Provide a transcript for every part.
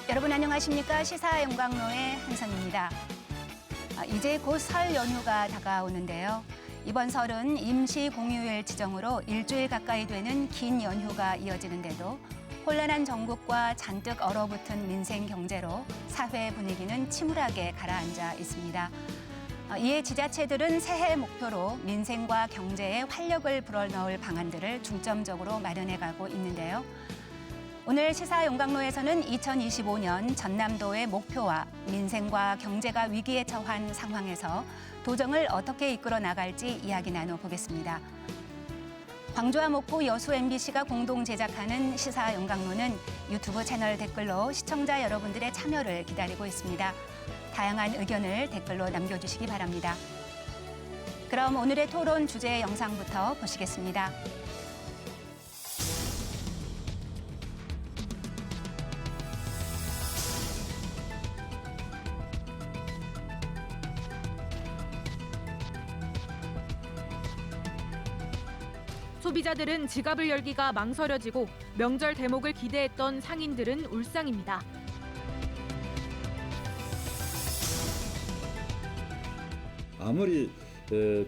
여러분 안녕하십니까? 시사영광로의 한선입니다. 이제 곧 설 연휴가 다가오는데요. 이번 설은 임시 공휴일 지정으로 일주일 가까이 되는 긴 연휴가 이어지는데도 혼란한 정국과 잔뜩 얼어붙은 민생 경제로 사회 분위기는 침울하게 가라앉아 있습니다. 이에 지자체들은 새해 목표로 민생과 경제에 활력을 불어넣을 방안들을 중점적으로 마련해가고 있는데요. 오늘 시사용광로에서는 2025년 전남도의 목표와 민생과 경제가 위기에 처한 상황에서 도정을 어떻게 이끌어 나갈지 이야기 나눠보겠습니다. 광주와 목포 여수 MBC가 공동 제작하는 시사용광로는 유튜브 채널 댓글로 시청자 여러분들의 참여를 기다리고 있습니다. 다양한 의견을 댓글로 남겨주시기 바랍니다. 그럼 오늘의 토론 주제 영상부터 보시겠습니다. 소비자들은 지갑을 열기가 망설여지고 명절 대목을 기대했던 상인들은 울상입니다. 아무리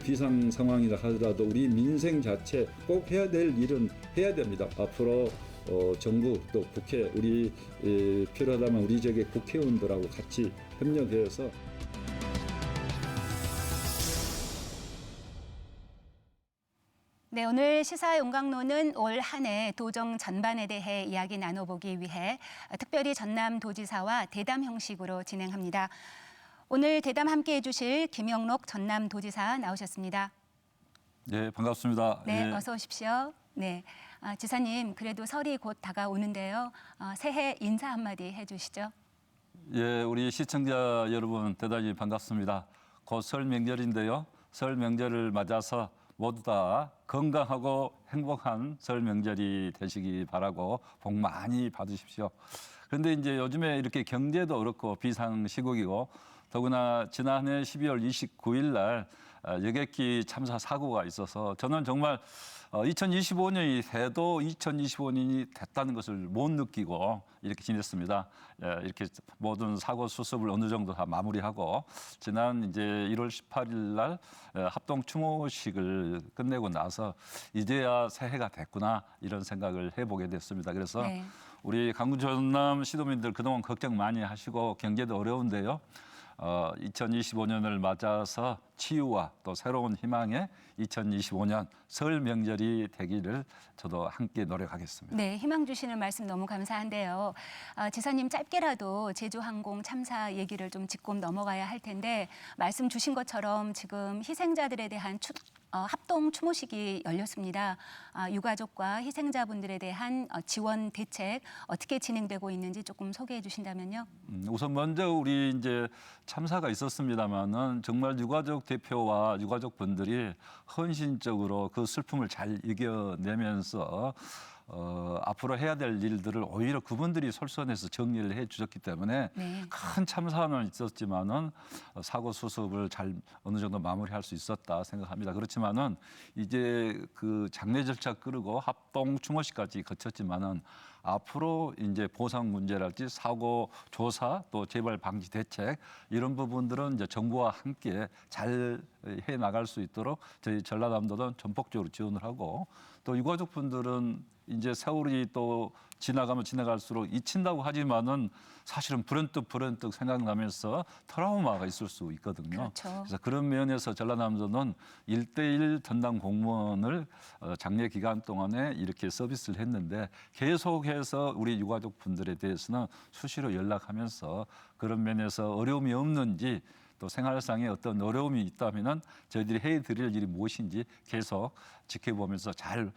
비상 상황이라 하더라도 우리 민생 자체 꼭 해야 될 일은 해야 됩니다. 앞으로 정부 또 국회 우리 필요하다면 우리 지역의 국회의원들하고 같이 협력해서 네, 오늘 시사용광로는 올 한 해 도정 전반에 대해 이야기 나눠보기 위해 특별히 전남도지사와 대담 형식으로 진행합니다. 오늘 대담 함께해 주실 김영록 전남도지사 나오셨습니다. 네, 반갑습니다. 네, 어서 오십시오. 네, 지사님 그래도 설이 곧 다가오는데요. 새해 인사 한마디 해주시죠. 예, 우리 시청자 여러분 대단히 반갑습니다. 곧 설 명절인데요. 설 명절을 맞아서 모두 다 건강하고 행복한 설 명절이 되시기 바라고 복 많이 받으십시오. 그런데 이제 요즘에 이렇게 경제도 그렇고 비상 시국이고 더구나 지난해 12월 29일 날 여객기 참사 사고가 있어서 저는 정말 2025년이 돼도 2025년이 됐다는 것을 못 느끼고 이렇게 지냈습니다. 이렇게 모든 사고 수습을 어느 정도 다 마무리하고 지난 이제 1월 18일 날 합동 추모식을 끝내고 나서 이제야 새해가 됐구나 이런 생각을 해보게 됐습니다. 그래서 네. 우리 강주 전남 시도민들 그동안 걱정 많이 하시고 경제도 어려운데요. 2025년을 맞아서 치유와 또 새로운 희망의 2025년 설 명절이 되기를 저도 함께 노력하겠습니다. 네, 희망 주시는 말씀 너무 감사한데요. 지사님 짧게라도 제주항공 참사 얘기를 좀 짚고 넘어가야 할 텐데 말씀 주신 것처럼 지금 희생자들에 대한 합동 추모식이 열렸습니다. 유가족과 희생자분들에 대한 지원 대책 어떻게 진행되고 있는지 조금 소개해 주신다면요. 우선 먼저 우리 이제 참사가 있었습니다만은 정말 유가족 대표와 유가족 분들이 헌신적으로 그 슬픔을 잘 이겨내면서 앞으로 해야 될 일들을 오히려 그분들이 솔선해서 정리를 해 주셨기 때문에 네. 큰 참사는 있었지만은 사고 수습을 잘 어느 정도 마무리할 수 있었다 생각합니다. 그렇지만은 이제 그 장례 절차 끌고 합동 추모식까지 거쳤지만은 앞으로 이제 보상 문제랄지 사고 조사 또 재발 방지 대책 이런 부분들은 이제 정부와 함께 잘 해 나갈 수 있도록 저희 전라남도는 전폭적으로 지원을 하고 또 유가족 분들은 이제 세월이 또 지나가면 지나갈수록 잊힌다고 하지만은 사실은 불현듯 생각나면서 트라우마가 있을 수 있거든요. 그렇죠. 그래서 그런 면에서 전라남도는 1:1 전담 공무원을 장례 기간 동안에 이렇게 서비스를 했는데 계속해서 우리 유가족 분들에 대해서는 수시로 연락하면서 그런 면에서 어려움이 없는지 또 생활상에 어떤 어려움이 있다면은 저희들이 해드릴 일이 무엇인지 계속 지켜보면서 잘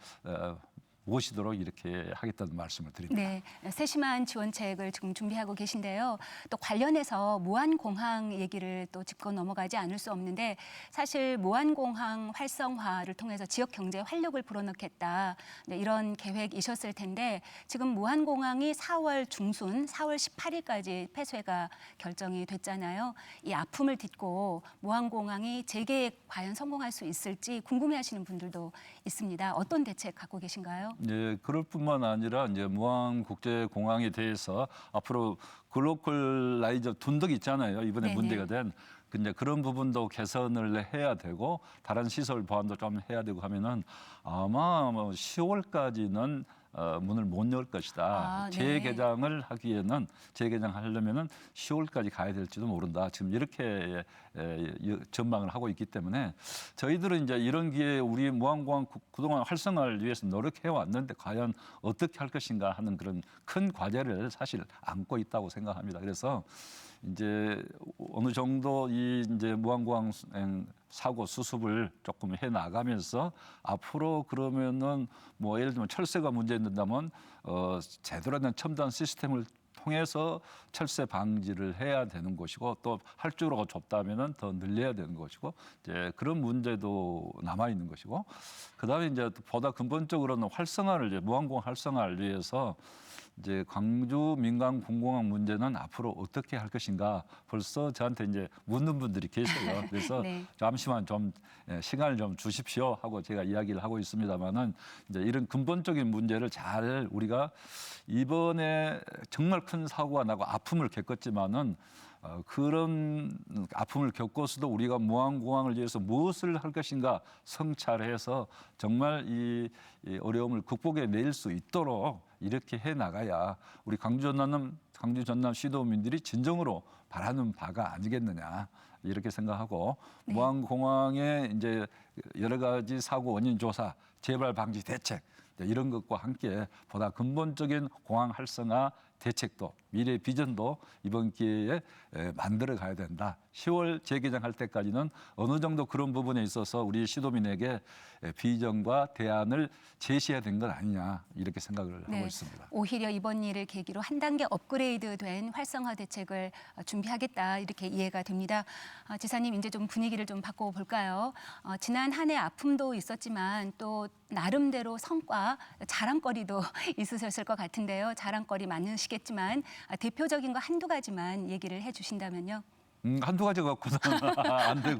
모시도록 이렇게 하겠다는 말씀을 드립니다. 네, 세심한 지원책을 지금 준비하고 계신데요. 또 관련해서 무안공항 얘기를 또 짚고 넘어가지 않을 수 없는데 사실 무안공항 활성화를 통해서 지역 경제에 활력을 불어넣겠다 이런 계획이셨을 텐데 지금 무안공항이 4월 중순, 4월 18일까지 폐쇄가 결정이 됐잖아요. 이 아픔을 딛고 무안공항이 재개에 과연 성공할 수 있을지 궁금해하시는 분들도 있습니다. 어떤 대책 갖고 계신가요? 예, 그럴 뿐만 아니라 이제 무안국제공항에 대해서 앞으로 글로컬라이저 둔덕 있잖아요. 이번에 네네. 문제가 된. 근데 그런 부분도 개선을 해야 되고 다른 시설 보완도 좀 해야 되고 하면은 아마 뭐 10월까지는 문을 못 열 것이다. 아, 네. 재개장을 하기에는 재개장하려면은 10월까지 가야 될지도 모른다. 지금 이렇게 전망을 하고 있기 때문에 저희들은 이제 이런 기회에 우리 무안공항 그동안 활성화를 위해서 노력해 왔는데 과연 어떻게 할 것인가 하는 그런 큰 과제를 사실 안고 있다고 생각합니다. 그래서 이제 어느 정도 이 이제 무안공항 사고 수습을 조금 해 나가면서 앞으로 그러면은 뭐 예를 들면 철새가 문제된다면 제대로 된 첨단 시스템을 통해서 철새 방지를 해야 되는 것이고 또 활주로가 좁다면은 더 늘려야 되는 것이고 이제 그런 문제도 남아 있는 것이고 그다음에 이제 보다 근본적으로는 활성화를 이제 무안공항 활성화를 위해서 이제 광주 민간 공공항 문제는 앞으로 어떻게 할 것인가 벌써 저한테 이제 묻는 분들이 계세요. 그래서 네. 잠시만 좀 시간을 좀 주십시오 하고 제가 이야기를 하고 있습니다만은 이제 이런 근본적인 문제를 잘 우리가 이번에 정말 큰 사고가 나고 아픔을 겪었지만은 그런 아픔을 겪어서도 우리가 무안공항을 위해서 무엇을 할 것인가 성찰해서 정말 이 어려움을 극복해 낼 수 있도록 이렇게 해 나가야 우리 광주 전남 시도민들이 진정으로 바라는 바가 아니겠느냐 이렇게 생각하고 네. 무안공항의 이제 여러 가지 사고 원인 조사, 재발 방지 대책 이런 것과 함께 보다 근본적인 공항 활성화 대책도 미래 비전도 이번 기회에 만들어 가야 된다. 10월 재개장할 때까지는 어느 정도 그런 부분에 있어서 우리 시도민에게 비전과 대안을 제시해야 된 것 아니냐 이렇게 생각을 네. 하고 있습니다. 오히려 이번 일을 계기로 한 단계 업그레이드된 활성화 대책을 준비하겠다 이렇게 이해가 됩니다. 지사님 이제 좀 분위기를 좀 바꿔볼까요? 지난 한 해 아픔도 있었지만 또 나름대로 성과, 자랑거리도 있으셨을 것 같은데요. 자랑거리 많으시겠지만 대표적인 거 한두 가지만 얘기를 해주신다면요. 한두 가지 갖고는 안 되고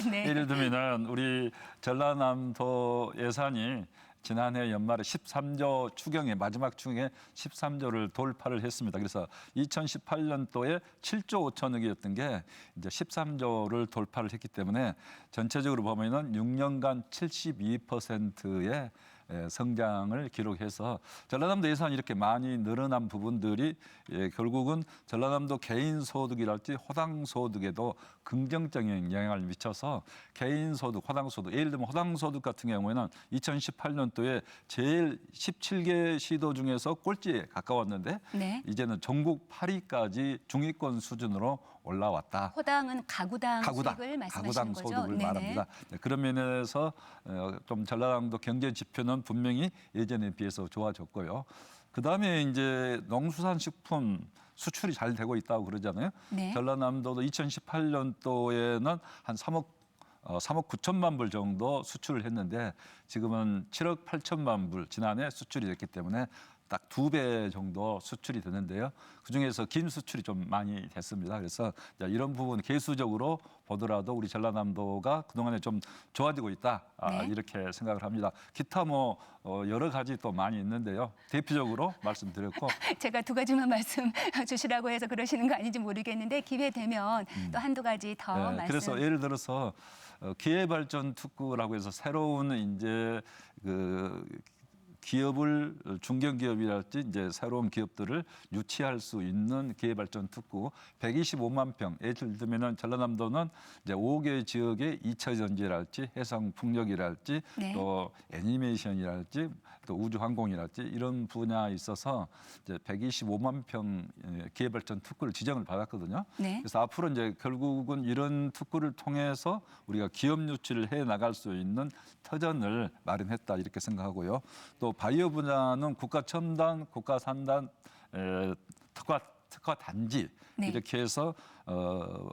네. 예를 들면은 우리 전라남도 예산이 지난해 연말에 13조 추경에 마지막 추경에 13조를 돌파를 했습니다. 그래서 2018년도에 7조 5천억이었던 게 이제 13조를 돌파를 했기 때문에 전체적으로 보면은 6년간 72%의 성장을 기록해서 전라남도 예산이 이렇게 많이 늘어난 부분들이 결국은 전라남도 개인 소득이랄지 호당 소득에도 긍정적인 영향을 미쳐서 개인 소득, 호당 소득, 예를 들면 호당 소득 같은 경우에는 2018년도에 제일 17개 시도 중에서 꼴찌에 가까웠는데 네. 이제는 전국 8위까지 중위권 수준으로 올라왔다. 호당은 가구당 수익을 말씀하시는 가구당 거죠? 소득을 네네. 말합니다. 네, 그런 면에서 좀 전라남도 경제 지표는 분명히 예전에 비해서 좋아졌고요. 그다음에 이제 농수산식품 수출이 잘 되고 있다고 그러잖아요. 네. 전라남도도 2018년도에는 한 3억 9천만 불 정도 수출을 했는데 지금은 7억 8천만 불 지난해 수출이 됐기 때문에 딱 2배 정도 수출이 되는데요. 그중에서 김 수출이 좀 많이 됐습니다. 그래서 이런 부분 개수적으로 보더라도 우리 전라남도가 그동안에 좀 좋아지고 있다. 네. 이렇게 생각을 합니다. 기타 뭐 여러 가지 또 많이 있는데요. 대표적으로 말씀드렸고 제가 두 가지만 말씀 주시라고 해서 그러시는 거 아닌지 모르겠는데 기회 되면 또 한두 가지 더 말씀. 그래서 예를 들어서 기회발전 특구라고 해서 새로운 이제 그 기업을 중견기업이랄지 이제 새로운 기업들을 유치할 수 있는 기회발전 특구 125만 평. 예를 들면은 전라남도는 이제 5개 지역의 2차 전지랄지 해상 풍력이랄지 네. 또 애니메이션이랄지 또 우주항공이랄지 이런 분야에 있어서 이제 125만 평 기회발전 특구를 지정을 받았거든요. 네. 그래서 앞으로 이제 결국은 이런 특구를 통해서 우리가 기업 유치를 해 나갈 수 있는 터전을 마련했다 이렇게 생각하고요. 또 바이오 분야는 국가 첨단, 국가 산단 특화 단지 네. 이렇게 해서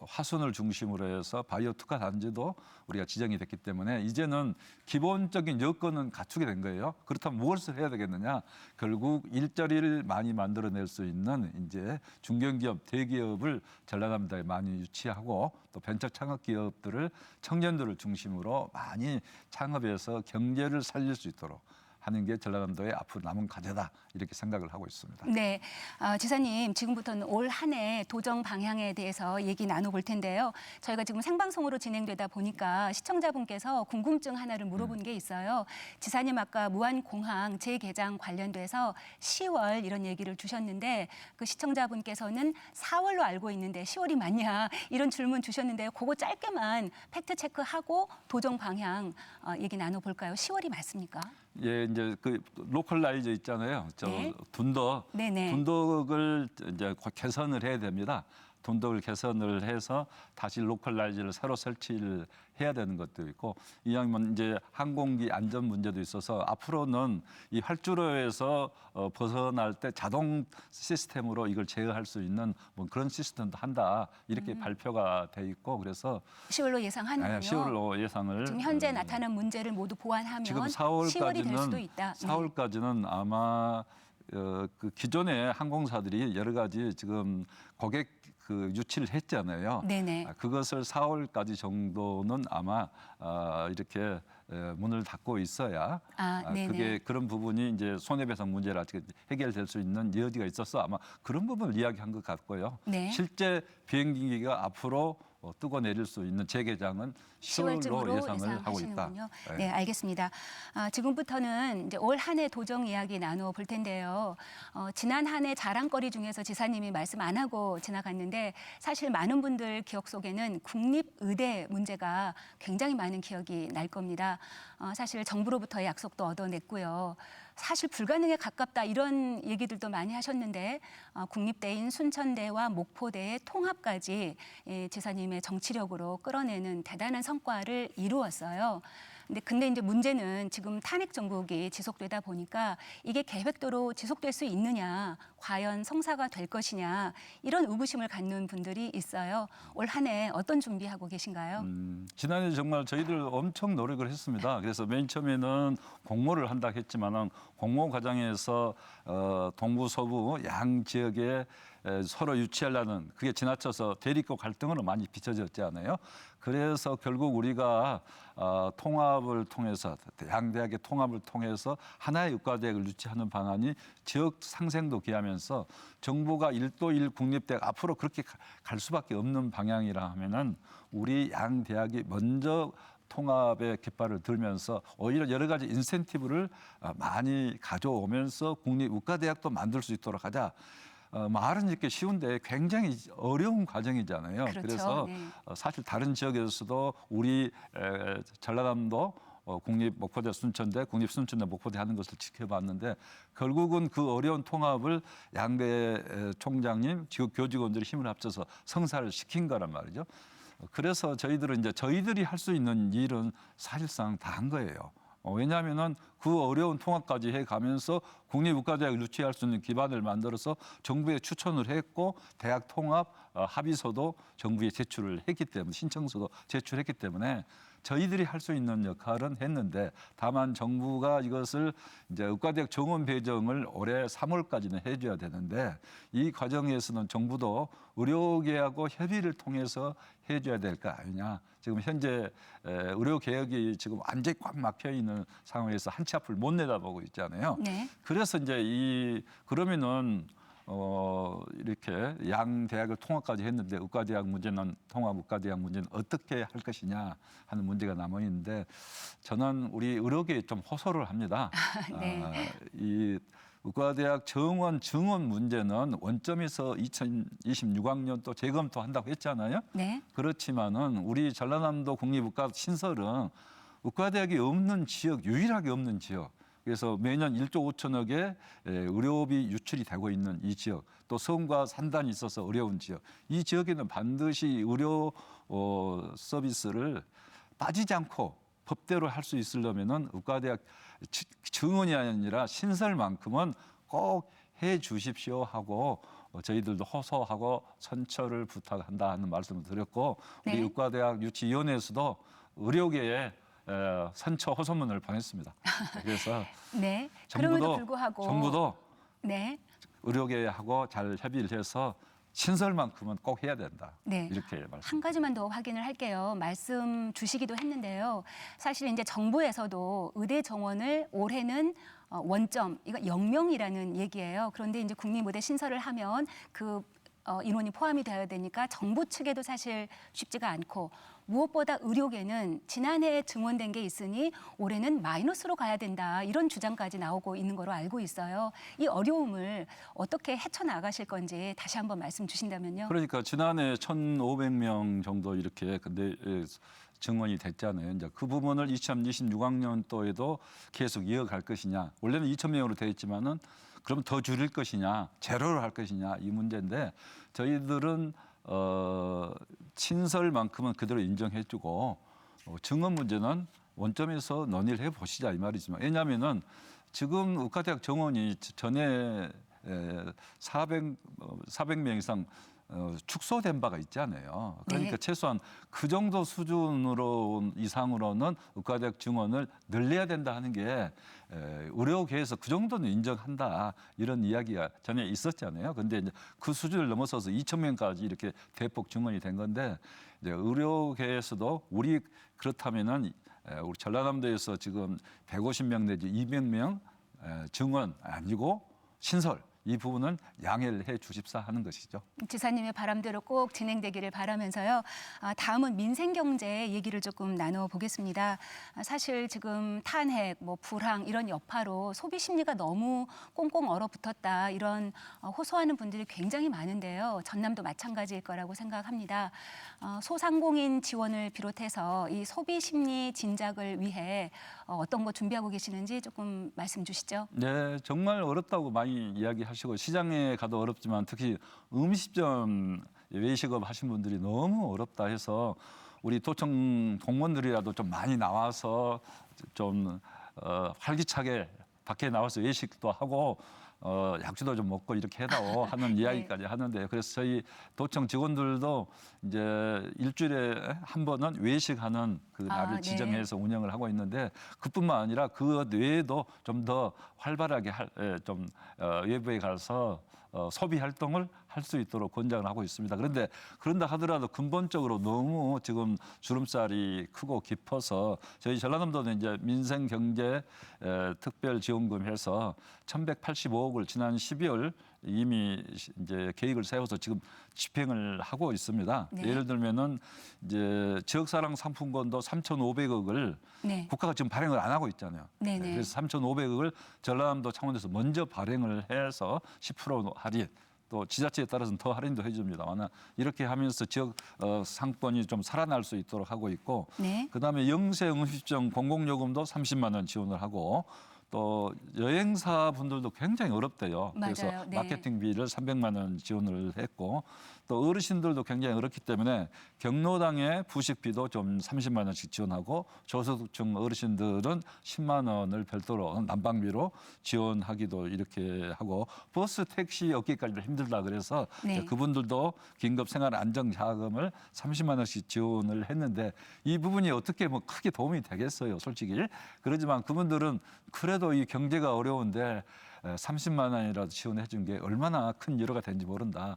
화순을 중심으로 해서 바이오 특화 단지도 우리가 지정이 됐기 때문에 이제는 기본적인 여건은 갖추게 된 거예요. 그렇다면 무엇을 해야 되겠느냐? 결국 일자리를 많이 만들어낼 수 있는 이제 중견기업, 대기업을 전라남도에 많이 유치하고 또 벤처 창업 기업들을 청년들을 중심으로 많이 창업해서 경제를 살릴 수 있도록 하는 게 전라남도의 앞으로 남은 과제다 이렇게 생각을 하고 있습니다. 네, 지사님 지금부터는 올 한 해 도정 방향에 대해서 얘기 나눠볼 텐데요. 저희가 지금 생방송으로 진행되다 보니까 시청자분께서 궁금증 하나를 물어본 게 있어요. 지사님 아까 무안공항 재개장 관련돼서 10월 이런 얘기를 주셨는데 그 시청자분께서는 4월로 알고 있는데 10월이 맞냐 이런 질문 주셨는데요. 그거 짧게만 팩트 체크하고 도정 방향 얘기 나눠볼까요? 10월이 맞습니까? 예, 이제 그 로컬라이저 있잖아요. 네. 둔덕, 네네. 둔덕을 이제 개선을 해야 됩니다. 둔덕을 개선을 해서 다시 로컬라이저를 새로 설치를 해야 되는 것도 있고, 이왕이면 이제 항공기 안전 문제도 있어서 앞으로는 이 활주로에서 벗어날 때 자동 시스템으로 이걸 제어할 수 있는 뭐 그런 시스템도 한다 이렇게 발표가 돼 있고, 그래서 10월로 예상하는군요. 10월로 예상을 지금 현재 나타난 문제를 모두 보완하면 지금 10월이 될 수도 4월까지는 있다. 4월까지는 아마 그 기존의 항공사들이 여러 가지 지금 고객 그 유치를 했잖아요. 네네. 그것을 4월까지 정도는 아마 이렇게 문을 닫고 있어야 네네. 그게 그런 부분이 이제 손해배상 문제라 해결될 수 있는 여지가 있어서 아마 그런 부분을 이야기한 것 같고요. 네. 실제 비행기가 앞으로 뜨고 내릴 수 있는 재개장은 10월로 예상을 하고 있다. 예상하시는군요. 네, 알겠습니다. 지금부터는 이제 올 한 해 도정 이야기 나누어 볼 텐데요. 지난 한 해 자랑거리 중에서 지사님이 말씀 안 하고 지나갔는데 사실 많은 분들 기억 속에는 국립의대 문제가 굉장히 많은 기억이 날 겁니다. 사실 정부로부터의 약속도 얻어냈고요. 사실 불가능에 가깝다 이런 얘기들도 많이 하셨는데 국립대인 순천대와 목포대의 통합까지 지사님의 정치력으로 끌어내는 대단한 성과를 이루었어요. 근데 이제 문제는 지금 탄핵 정국이 지속되다 보니까 이게 계획대로 지속될 수 있느냐, 과연 성사가 될 것이냐 이런 의구심을 갖는 분들이 있어요. 올 한 해 어떤 준비하고 계신가요? 지난해 정말 저희들 엄청 노력을 했습니다. 그래서 맨 처음에는 공모를 한다 했지만은 공모 과정에서 동부 서부 양 지역에 서로 유치하려는 그게 지나쳐서 대립과 갈등으로 많이 비춰졌지 않아요. 그래서 결국 우리가 통합을 통해서 양 대학의 통합을 통해서 하나의 의과대학을 유치하는 방안이 지역 상생도 기하면서 정부가 1도1 국립대학 앞으로 그렇게 갈 수밖에 없는 방향이라 하면은 우리 양 대학이 먼저 통합의 깃발을 들면서 오히려 여러 가지 인센티브를 많이 가져오면서 국립의과대학도 만들 수 있도록 하자. 말은 이렇게 쉬운데 굉장히 어려운 과정이잖아요. 그렇죠. 그래서 네. 사실 다른 지역에서도 우리 전라남도 국립 목포대 순천대, 국립 순천대 목포대 하는 것을 지켜봤는데 결국은 그 어려운 통합을 양대 총장님, 지역 교직원들이 힘을 합쳐서 성사를 시킨 거란 말이죠. 그래서 저희들은 이제 저희들이 할 수 있는 일은 사실상 다 한 거예요. 왜냐하면은 그 어려운 통합까지 해가면서 국립의과대학을 유치할 수 있는 기반을 만들어서 정부에 추천을 했고 대학 통합 합의서도 정부에 제출을 했기 때문에 신청서도 제출했기 때문에 저희들이 할 수 있는 역할은 했는데 다만 정부가 이것을 이제 의과대학 정원 배정을 올해 3월까지는 해줘야 되는데 이 과정에서는 정부도 의료계하고 협의를 통해서 해줘야 될 거 아니냐. 지금 현재 의료개혁이 지금 완전히 꽉 막혀 있는 상황에서 한 치 앞을 못 내다보고 있잖아요. 네. 그래서 이제 그러면은 이렇게 양 대학을 통합까지 했는데 의과대학 문제는 통합 의과대학 문제는 어떻게 할 것이냐 하는 문제가 남아 있는데 저는 우리 의료계에 좀 호소를 합니다. 네. 이 의과대학 정원 증원 문제는 원점에서 2026학년 또 재검토한다고 했잖아요. 네. 그렇지만은 우리 전라남도 국립의과 신설은 의과대학이 없는 지역, 유일하게 없는 지역. 그래서 매년 1조 5천억의 의료비 유출이 되고 있는 이 지역, 또 성과 산단이 있어서 어려운 지역, 이 지역에는 반드시 의료 서비스를 빠지지 않고 법대로 할 수 있으려면은 의과대학 증원이 아니라 신설만큼은 꼭 해 주십시오 하고 저희들도 호소하고 선처를 부탁한다 하는 말씀을 드렸고 우리 네. 의과대학 유치위원회에서도 의료계에 선처 호소문을 보냈습니다. 그래서 네. 그럼에도 불구하고 정부도 네. 의료계하고 잘 협의를 해서 신설만큼은 꼭 해야 된다. 네. 이렇게 말씀. 한 가지만 더 확인을 할게요. 말씀 주시기도 했는데요. 사실 이제 정부에서도 의대 정원을 올해는 원점, 이거 0명이라는 얘기예요. 그런데 이제 국립의대 신설을 하면 그 인원이 포함이 되어야 되니까 정부 측에도 사실 쉽지가 않고 무엇보다 의료계는 지난해에 증원된 게 있으니 올해는 마이너스로 가야 된다 이런 주장까지 나오고 있는 거로 알고 있어요. 이 어려움을 어떻게 헤쳐나가실 건지 다시 한번 말씀 주신다면요. 그러니까 지난해 1,500명 정도 이렇게 근데 증원이 됐잖아요. 이제 그 부분을 2026학년도에도 계속 이어갈 것이냐. 원래는 2,000명으로 되어 있지만은 그럼 더 줄일 것이냐, 제로를 할 것이냐 이 문제인데 저희들은 친설만큼은 그대로 인정해주고 증원 문제는 원점에서 논의를 해보시자 이 말이지만 왜냐하면은 지금 의과대학 정원이 전에 400명 이상 축소된 바가 있잖아요. 그러니까 네. 최소한 그 정도 수준으로 이상으로는 의과대학 증원을 늘려야 된다 하는 게 의료계에서 그 정도는 인정한다 이런 이야기가 전에 있었잖아요. 그런데 이제 그 수준을 넘어서서 2,000명까지 이렇게 대폭 증원이 된 건데 이제 의료계에서도 우리 그렇다면은 우리 전라남도에서 지금 150명 내지 200명 증원 아니고 신설 이 부분은 양해를 해 주십사 하는 것이죠. 지사님의 바람대로 꼭 진행되기를 바라면서요. 다음은 민생경제 얘기를 조금 나눠보겠습니다. 사실 지금 탄핵, 불황 이런 여파로 소비 심리가 너무 꽁꽁 얼어붙었다 이런 호소하는 분들이 굉장히 많은데요. 전남도 마찬가지일 거라고 생각합니다. 소상공인 지원을 비롯해서 이 소비 심리 진작을 위해 어떤 거 준비하고 계시는지 조금 말씀 주시죠. 네, 정말 어렵다고 많이 이야기하시고 시장에 가도 어렵지만 특히 음식점 외식업 하신 분들이 너무 어렵다 해서 우리 도청 공무원들이라도 좀 많이 나와서 좀 활기차게 밖에 나와서 외식도 하고 약주도 좀 먹고 이렇게 해다오 하는 이야기까지 하는데요. 그래서 저희 도청 직원들도 이제 일주일에 한 번은 외식하는 그 날을 네. 지정해서 운영을 하고 있는데 그뿐만 아니라 그 외에도 좀 더 활발하게 외부에 가서 소비 활동을 할 수 있도록 권장을 하고 있습니다. 그런데 그런다 하더라도 근본적으로 너무 지금 주름살이 크고 깊어서 저희 전라남도는 이제 민생경제 특별지원금 해서 1,185억을 지난 12월 이미 이제 계획을 세워서 지금 집행을 하고 있습니다. 네. 예를 들면은 이제 지역사랑 상품권도 3,500억을 네. 국가가 지금 발행을 안 하고 있잖아요. 네네. 그래서 3,500억을 전라남도 창원에서 먼저 발행을 해서 10% 할인 또 지자체에 따라서는 더 할인도 해줍니다만 이렇게 하면서 지역 상권이 좀 살아날 수 있도록 하고 있고 네. 그다음에 영세 음식점 공공요금도 30만 원 지원을 하고 또 여행사 분들도 굉장히 어렵대요. 그래서 맞아요. 네. 마케팅비를 300만 원 지원을 했고 또 어르신들도 굉장히 어렵기 때문에 경로당의 부식비도 좀 30만 원씩 지원하고 저소득층 어르신들은 10만 원을 별도로 난방비로 지원하기도 이렇게 하고 버스 택시 얻기까지도 힘들다 그래서 네. 그분들도 긴급 생활 안정 자금을 30만 원씩 지원을 했는데 이 부분이 어떻게 크게 도움이 되겠어요, 솔직히. 그렇지만 그분들은 그래도 이 경제가 어려운데 30만 원이라도 지원해 준 게 얼마나 큰 위로가 되는지 모른다.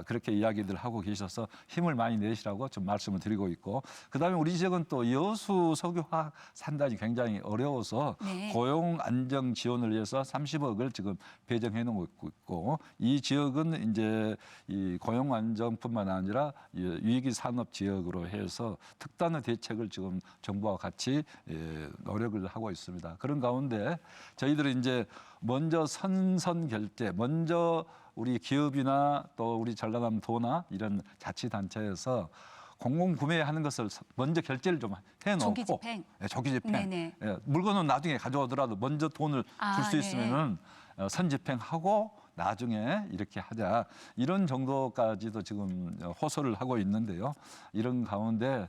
그렇게 이야기들 하고 계셔서 힘을 많이 내시라고 좀 말씀을 드리고 있고 그다음에 우리 지역은 또 여수 석유화학 산단이 굉장히 어려워서 네. 고용 안정 지원을 위해서 30억을 지금 배정해 놓고 있고 이 지역은 이제 이 고용 안정뿐만 아니라 유익이 산업 지역으로 해서 특단의 대책을 지금 정부와 같이 노력을 하고 있습니다. 그런 가운데 저희들은 이제 먼저 선선 결제, 먼저 우리 기업이나 또 우리 전라남도나 이런 자치단체에서 공공 구매하는 것을 먼저 결제를 좀 해놓고 조기 집행. 네, 조기 집행. 네네. 물건은 나중에 가져오더라도 먼저 돈을 줄 수 네. 있으면은 선집행하고 나중에 이렇게 하자 이런 정도까지도 지금 호소를 하고 있는데요. 이런 가운데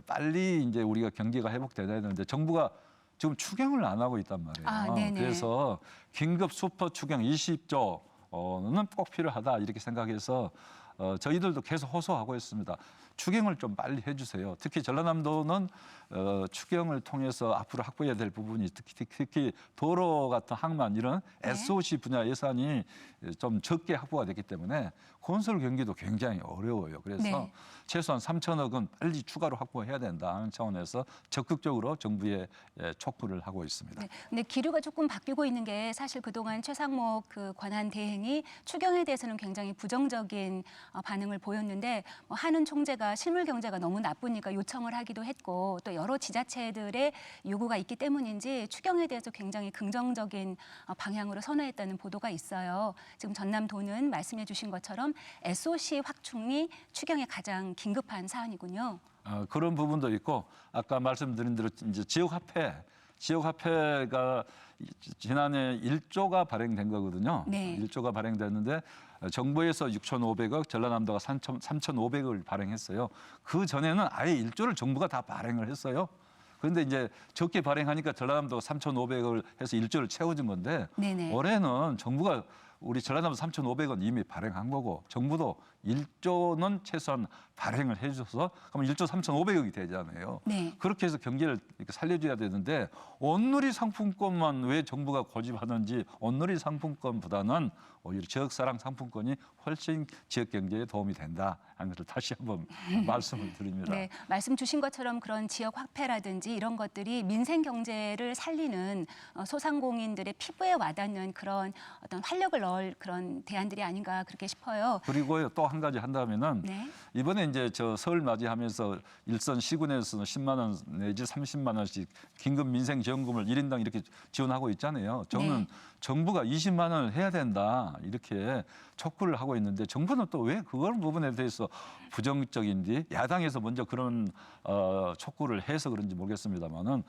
빨리 이제 우리가 경기가 회복돼야 되는데 정부가 지금 추경을 안 하고 있단 말이에요. 네네. 그래서 긴급 슈퍼 추경 20조는 꼭 필요하다 이렇게 생각해서 저희들도 계속 호소하고 있습니다. 추경을 좀 빨리 해주세요. 특히 전라남도는 추경을 통해서 앞으로 확보해야 될 부분이 특히 도로 같은 항만 이런 네. SOC 분야 예산이 좀 적게 확보가 됐기 때문에 건설 경기도 굉장히 어려워요. 그래서 네. 최소한 3천억은 빨리 추가로 확보해야 된다는 차원에서 적극적으로 정부에 촉구를 하고 있습니다. 네. 근데 기류가 조금 바뀌고 있는 게 사실 그동안 최상목 그 권한 대행이 추경에 대해서는 굉장히 부정적인 반응을 보였는데 한은 총재가 실물 경제가 너무 나쁘니까 요청을 하기도 했고 또 여러 지자체들의 요구가 있기 때문인지 추경에 대해서 굉장히 긍정적인 방향으로 선회했다는 보도가 있어요. 지금 전남도는 말씀해 주신 것처럼 SOC 확충이 추경에 가장 긴급한 사안이군요. 그런 부분도 있고 아까 말씀드린 대로 이제 지역화폐가 지난해 1조가 발행된 거거든요. 네. 1조가 발행됐는데 정부에서 6,500억, 전라남도가 3,500억을 발행했어요. 그 전에는 아예 1조를 정부가 다 발행을 했어요. 그런데 이제 적게 발행하니까 전라남도가 3,500억을 해서 1조를 채워준 건데 네네. 올해는 정부가 우리 전라남도 3,500원 이미 발행한 거고 정부도 1조는 최소한 발행을 해줘서 그럼 1조 3,500억이 되잖아요. 네. 그렇게 해서 경기를 이렇게 살려줘야 되는데 온누리 상품권만 왜 정부가 고집하는지 온누리 상품권보다는 오히려 지역사랑 상품권이 훨씬 지역 경제에 도움이 된다 하는 것을 다시 한번 말씀을 드립니다. 네, 말씀 주신 것처럼 그런 지역 화폐라든지 이런 것들이 민생 경제를 살리는 소상공인들의 피부에 와닿는 그런 어떤 활력을 넣을 그런 대안들이 아닌가 그렇게 싶어요. 그리고요 또 한 가지 한다면은 네. 이번에 이제 저 설 맞이하면서 일선 시군에서는 10만 원 내지 30만 원씩 긴급 민생 지원금을 1인당 이렇게 지원하고 있잖아요. 저는 네. 정부가 20만 원을 해야 된다 이렇게 촉구를 하고 있는데 정부는 또 왜 그런 부분에 대해서 부정적인지 야당에서 먼저 그런 촉구를 해서 그런지 모르겠습니다만은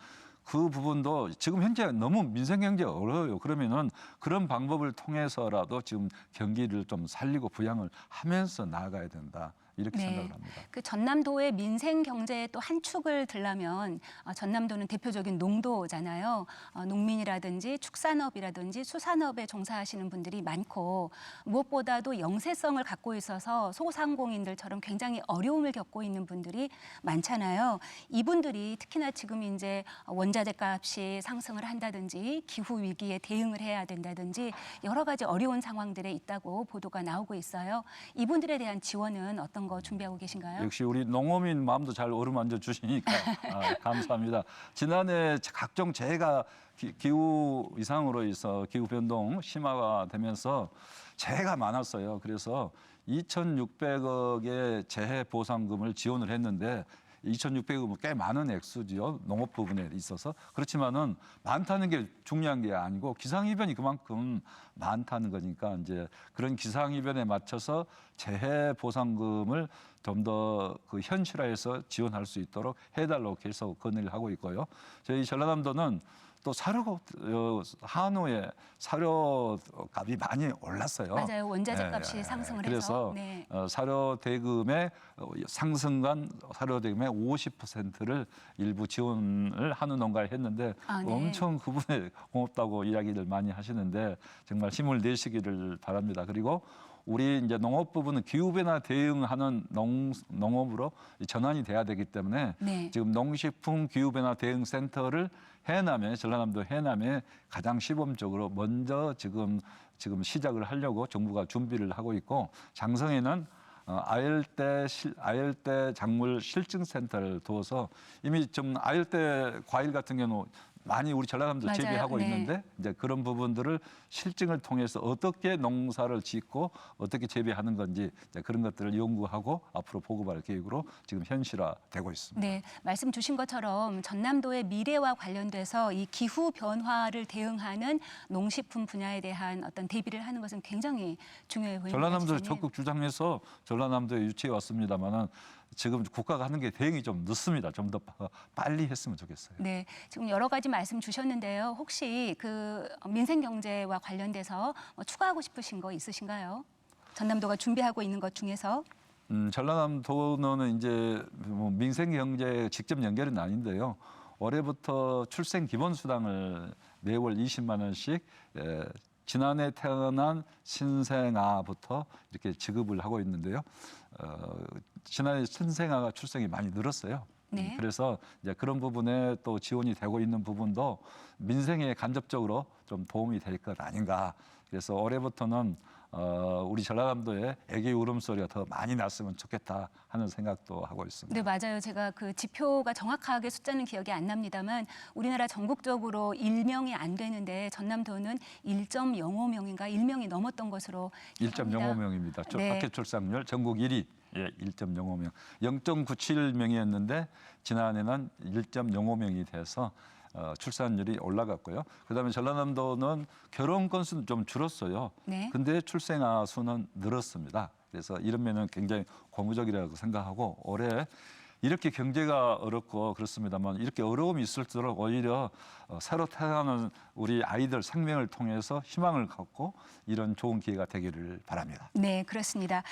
그 부분도 지금 현재 너무 민생 경제가 어려워요. 그러면은 그런 방법을 통해서라도 지금 경기를 좀 살리고 부양을 하면서 나아가야 된다. 이렇게 네. 생각을 합니다. 그 전남도의 민생 경제의 또 한 축을 들라면 전남도는 대표적인 농도잖아요. 농민이라든지 축산업이라든지 수산업에 종사하시는 분들이 많고 무엇보다도 영세성을 갖고 있어서 소상공인들처럼 굉장히 어려움을 겪고 있는 분들이 많잖아요. 이분들이 특히나 지금 이제 원자재 값이 상승을 한다든지 기후 위기에 대응을 해야 된다든지 여러 가지 어려운 상황들에 있다고 보도가 나오고 있어요. 이분들에 대한 지원은 어떤 거 준비하고 계신가요? 역시 우리 농어민 마음도 잘 어루만져 주시니까 감사합니다. 지난해 각종 재해가 기후 이상으로 해서 기후 변동 심화가 되면서 재해가 많았어요. 그래서 2,600억의 재해 보상금을 지원을 했는데 2,600억은 꽤 많은 액수지요. 농업 부분에 있어서. 그렇지만은 많다는 게 중요한 게 아니고 기상이변이 그만큼 많다는 거니까 이제 그런 기상이변에 맞춰서 재해 보상금을 좀 더 그 현실화해서 지원할 수 있도록 해달라고 계속 건의를 하고 있고요. 저희 전라남도는 또 사료 한우의 사료 값이 많이 올랐어요. 맞아요. 원자재 값이 상승을 그래서 해서. 네. 사료 대금의 상승간 사료 대금의 50%를 일부 지원을 한우 농가에 했는데 네. 엄청 그분에 고맙다고 이야기를 많이 하시는데 정말 힘을 내시기를 바랍니다. 그리고 우리 이제 농업 부분은 기후 변화 대응하는 농업으로 전환이 돼야 되기 때문에 네. 지금 농식품 기후 변화 대응 센터를 해남에 전라남도 해남에 가장 시범적으로 먼저 지금 시작을 하려고 정부가 준비를 하고 있고 장성에는 아열대 작물 실증 센터를 두어서 이미 좀 아열대 과일 같은 경우 많이 우리 전라남도 맞아요. 재배하고 네. 있는데 이제 그런 부분들을 실증을 통해서 어떻게 농사를 짓고 어떻게 재배하는 건지 이제 그런 것들을 연구하고 앞으로 보고할 계획으로 지금 현실화되고 있습니다. 네, 말씀 주신 것처럼 전남도의 미래와 관련돼서 이 기후 변화를 대응하는 농식품 분야에 대한 어떤 대비를 하는 것은 굉장히 중요해 보입니다. 전라남도를 지사님. 적극 주장해서 전라남도에 유치해 왔습니다만은 지금 국가가 하는 게 대응이 좀 늦습니다. 좀 더 빨리 했으면 좋겠어요. 네, 지금 여러 가지 말씀 주셨는데요. 혹시 그 민생 경제와 관련돼서 추가하고 싶으신 거 있으신가요? 전남도가 준비하고 있는 것 중에서. 전라남도는 이제 뭐 민생 경제에 직접 연결은 아닌데요. 올해부터 출생 기본 수당을 매월 20만 원씩 지난해 태어난 신생아부터 이렇게 지급을 하고 있는데요. 지난해 신생아가 출생이 많이 늘었어요. 네. 그래서 이제 그런 부분에 또 지원이 되고 있는 부분도 민생에 간접적으로 좀 도움이 될 것 아닌가. 그래서 올해부터는 우리 전라남도에 애기 울음소리가 더 많이 났으면 좋겠다 하는 생각도 하고 있습니다. 네, 맞아요. 제가 그 지표가 정확하게 숫자는 기억이 안 납니다만 우리나라 전국적으로 1명이 안 되는데 전남도는 1.05명인가 1명이 넘었던 것으로 기억합니다. 1.05명입니다. 네. 학교 출산율 전국 1위. 예, 1.05명. 0.97명이었는데 지난해는 1.05명이 돼서 출산율이 올라갔고요. 그다음에 전라남도는 결혼 건수는 좀 줄었어요. 네. 근데 출생아 수는 늘었습니다. 그래서 이런 면은 굉장히 고무적이라고 생각하고 올해 이렇게 경제가 어렵고 그렇습니다만 이렇게 어려움이 있을수록 오히려 새로 태어나는 우리 아이들 생명을 통해서 희망을 갖고 이런 좋은 기회가 되기를 바랍니다. 네, 그렇습니다.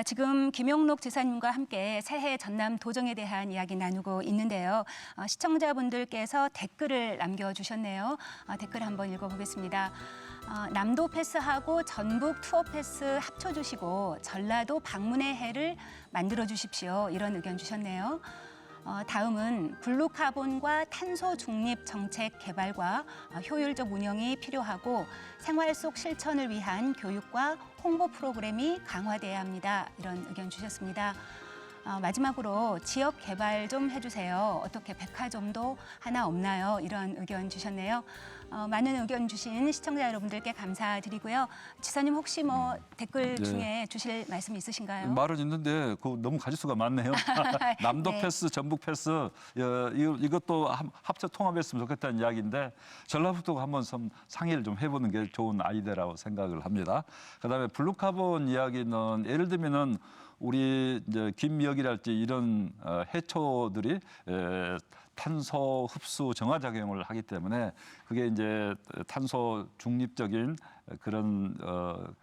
지금 김용록 지사님과 함께 새해 전남 도정에 대한 이야기 나누고 있는데요. 시청자분들께서 댓글을 남겨주셨네요. 댓글 한번 읽어보겠습니다. 남도 패스하고 전북 투어 패스 합쳐주시고 전라도 방문의 해를 만들어 주십시오. 이런 의견 주셨네요. 다음은 블루카본과 탄소 중립 정책 개발과 효율적 운영이 필요하고 생활 속 실천을 위한 교육과 홍보 프로그램이 강화돼야 합니다. 이런 의견 주셨습니다. 마지막으로 지역 개발 좀 해주세요. 어떻게 백화점도 하나 없나요? 이런 의견 주셨네요. 많은 의견 주신 시청자 여러분들께 감사드리고요. 지사님 혹시 뭐 댓글 네. 중에 주실 말씀 있으신가요? 말은 있는데 그 너무 가지수가 많네요. 남도 네. 패스, 전북 패스 이것도 합쳐 통합했으면 좋겠다는 이야기인데 전라북도가 한번 상의를 좀 해보는 게 좋은 아이디어라고 생각을 합니다. 그다음에 블루카본 이야기는 예를 들면은 우리 이제 김미역이랄지 이런 해초들이 탄소 흡수 정화 작용을 하기 때문에 그게 이제 탄소 중립적인 그런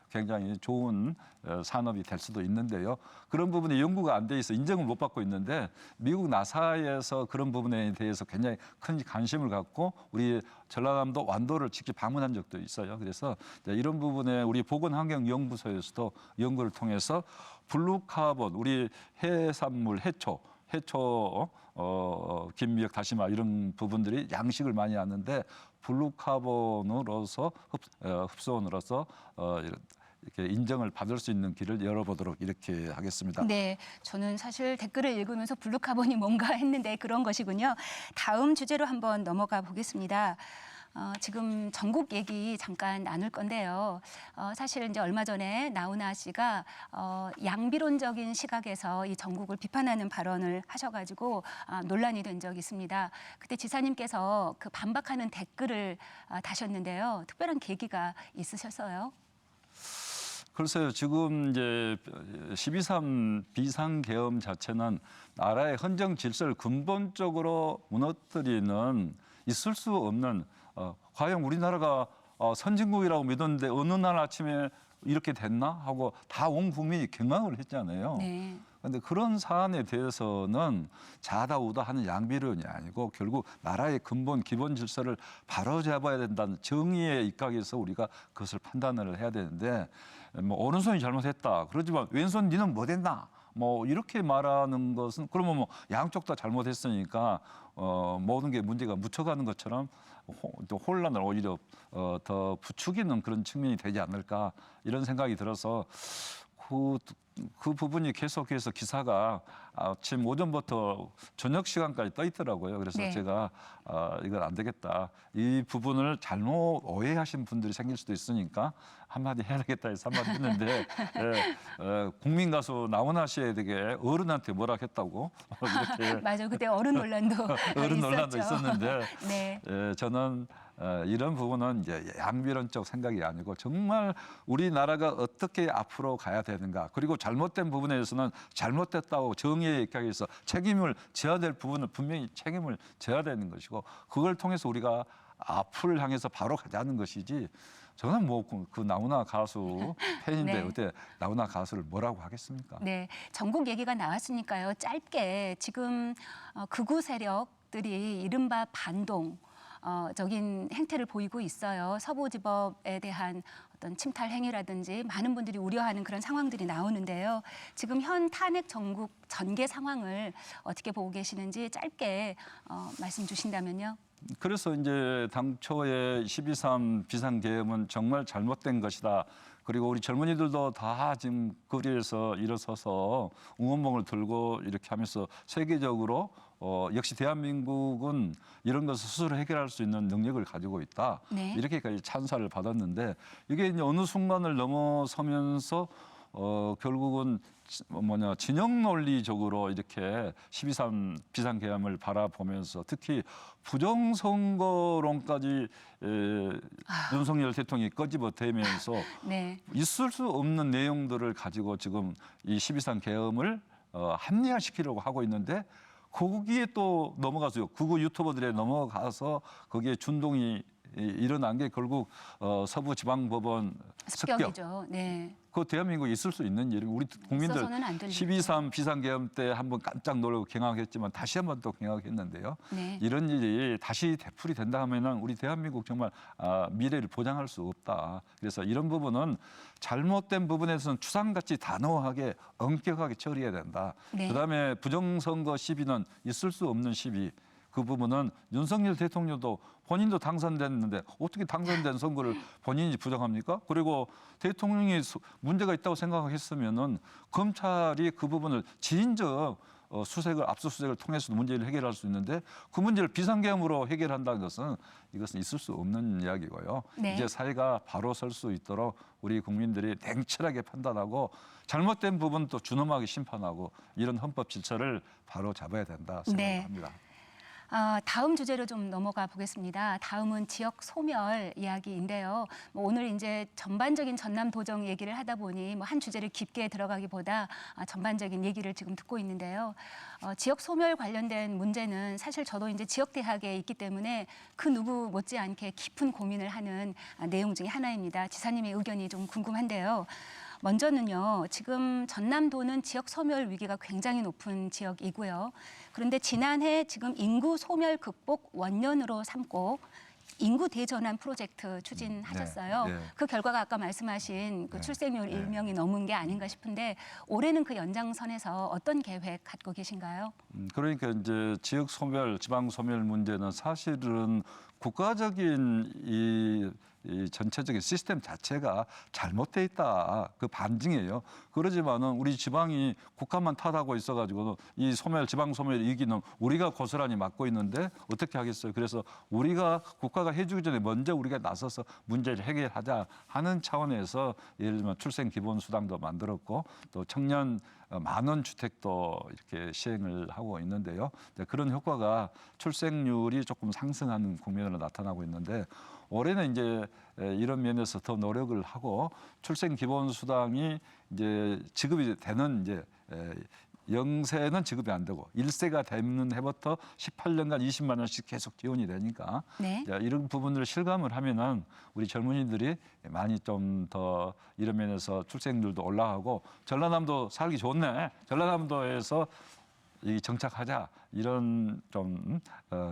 굉장히 좋은 산업이 될 수도 있는데요. 그런 부분에 연구가 안 돼 있어 인정을 못 받고 있는데 미국 나사에서 그런 부분에 대해서 굉장히 큰 관심을 갖고 우리 전라남도 완도를 직접 방문한 적도 있어요. 그래서 이런 부분에 우리 보건환경연구소에서도 연구를 통해서 블루카본, 우리 해산물, 해초, 김미역, 다시마 이런 부분들이 양식을 많이 하는데 블루카본으로서 흡수원으로서 이렇게 인정을 받을 수 있는 길을 열어보도록 이렇게 하겠습니다. 네, 저는 사실 댓글을 읽으면서 블루카본이 뭔가 했는데 그런 것이군요. 다음 주제로 한번 넘어가 보겠습니다. 지금 전국 얘기 잠깐 나눌 건데요. 사실 이제 얼마 전에 나훈아 씨가 양비론적인 시각에서 이 전국을 비판하는 발언을 하셔가지고 논란이 된 적이 있습니다. 그때 지사님께서 그 반박하는 댓글을 다셨는데요. 특별한 계기가 있으셨어요? 글쎄요, 지금 이제 12.3 비상계엄 자체는 나라의 헌정 질서를 근본적으로 무너뜨리는 있을 수 없는 과연 우리나라가 선진국이라고 믿었는데 어느 날 아침에 이렇게 됐나 하고 다 온 국민이 경악을 했잖아요. 네. 그런데 그런 사안에 대해서는 자다우다 하는 양비론이 아니고 결국 나라의 근본 기본 질서를 바로잡아야 된다는 정의의 입각에서 우리가 그것을 판단을 해야 되는데 뭐 오른손이 잘못했다. 그러지만 왼손 니는 못했나? 뭐 이렇게 말하는 것은 그러면 뭐 양쪽 다 잘못했으니까 모든 게 문제가 묻혀가는 것처럼 또 혼란을 오히려 더 부추기는 그런 측면이 되지 않을까 이런 생각이 들어서 그 부분이 계속해서 기사가 아침 오전부터 저녁 시간까지 떠 있더라고요. 그래서 네. 제가 이건 안 되겠다. 이 부분을 잘못 오해하신 분들이 생길 수도 있으니까 한마디 해야 되겠다 해서 한마디 했는데 국민가수 나훈아 씨에 되게 어른한테 뭐라 했다고 이렇게 맞아요. 그때 어른 논란도 어른 논란도 있었죠. 있었는데 네. 저는 이런 부분은 이제 양비론적 생각이 아니고 정말 우리나라가 어떻게 앞으로 가야 되는가 그리고 잘못된 부분에 대해서는 잘못됐다고 정의의 입각에서 책임을 져야 될 부분을 분명히 책임을 져야 되는 것이고 그걸 통해서 우리가 앞을 향해서 바로 가자는 것이지 저는 뭐 그 나훈아 가수 팬인데 네. 어때 나훈아 가수를 뭐라고 하겠습니까? 네, 전국 얘기가 나왔으니까요. 짧게 지금 극우 세력들이 이른바 반동 적인 행태를 보이고 있어요. 서부지법에 대한 어떤 침탈 행위라든지 많은 분들이 우려하는 그런 상황들이 나오는데요. 지금 현 탄핵 전국 전개 상황을 어떻게 보고 계시는지 짧게 말씀 주신다면요. 그래서 이제 당초에 12.3 비상계엄은 정말 잘못된 것이다. 그리고 우리 젊은이들도 다 지금 거리에서 일어서서 응원봉을 들고 이렇게 하면서 세계적으로 역시 대한민국은 이런 것을 스스로 해결할 수 있는 능력을 가지고 있다. 네. 이렇게까지 찬사를 받았는데 이게 이제 어느 순간을 넘어서면서 결국은 진영 논리적으로 이렇게 12.3 비상계엄을 바라보면서 특히 부정선거론까지 윤석열 대통령이 꺼집어대면서 네. 있을 수 없는 내용들을 가지고 지금 이 12.3 계엄을 합리화시키려고 하고 있는데 거기에 또 넘어가서요. 극우 유튜버들에 넘어가서 거기에 준동이 일어난 게 결국 서부지방법원 습격. 습격이죠. 네. 그 대한민국에 있을 수 있는 일이 우리 국민들 있어서는 안 될 12.3 비상계엄 때 한번 깜짝 놀라고 경악했지만 다시 한번 또 경악했는데요. 네. 이런 일이 다시 되풀이 된다 하면은 우리 대한민국 정말 미래를 보장할 수 없다. 그래서 이런 부분은 잘못된 부분에서는 추상같이 단호하게 엄격하게 처리해야 된다. 네. 그다음에 부정선거 시비는 있을 수 없는 시비. 그 부분은 윤석열 대통령도 본인도 당선됐는데 어떻게 당선된 선거를 본인이 부정합니까? 그리고 대통령이 문제가 있다고 생각했으면은 검찰이 그 부분을 지인적 압수수색을 통해서도 문제를 해결할 수 있는데 그 문제를 비상계엄으로 해결한다는 것은 이것은 있을 수 없는 이야기고요. 네. 이제 사회가 바로 설 수 있도록 우리 국민들이 냉철하게 판단하고 잘못된 부분도 준엄하게 심판하고 이런 헌법 질서를 바로 잡아야 된다 생각합니다. 다음 주제로 좀 넘어가 보겠습니다. 다음은 지역 소멸 이야기인데요. 오늘 이제 전반적인 전남 도정 얘기를 하다 보니 한 주제를 깊게 들어가기보다 전반적인 얘기를 지금 듣고 있는데요. 지역 소멸 관련된 문제는 사실 저도 이제 지역 대학에 있기 때문에 그 누구 못지않게 깊은 고민을 하는 내용 중에 하나입니다. 지사님의 의견이 좀 궁금한데요. 먼저는요, 지금 전남도는 지역 소멸 위기가 굉장히 높은 지역이고요. 그런데 지난해 지금 인구 소멸 극복 원년으로 삼고 인구 대전환 프로젝트 추진하셨어요. 네, 네. 그 결과가 아까 말씀하신 그 네, 출생률 네. 1명이 넘은 게 아닌가 싶은데 올해는 그 연장선에서 어떤 계획 갖고 계신가요? 그러니까 이제 지역 소멸, 지방 소멸 문제는 사실은 국가적인 이 전체적인 시스템 자체가 잘못돼 있다. 그 반증이에요. 그러지만은 우리 지방이 국가만 탓하고 있어가지고 이 소멸, 지방 소멸 위기는 우리가 고스란히 맡고 있는데 어떻게 하겠어요? 그래서 우리가 국가가 해주기 전에 먼저 우리가 나서서 문제를 해결하자 하는 차원에서 예를 들면 출생 기본 수당도 만들었고 또 청년 만원 주택도 이렇게 시행을 하고 있는데요. 그런 효과가 출생률이 조금 상승하는 국면으로 나타나고 있는데 올해는 이제 이런 면에서 더 노력을 하고 출생 기본 수당이 이제 지급이 되는 이제 0세는 지급이 안 되고 1세가 되는 해부터 18년간 20만 원씩 계속 지원이 되니까 네. 이런 부분들을 실감을 하면은 우리 젊은이들이 많이 좀 더 이런 면에서 출생률도 올라가고 전라남도 살기 좋네. 전라남도에서 이 정착하자 이런 좀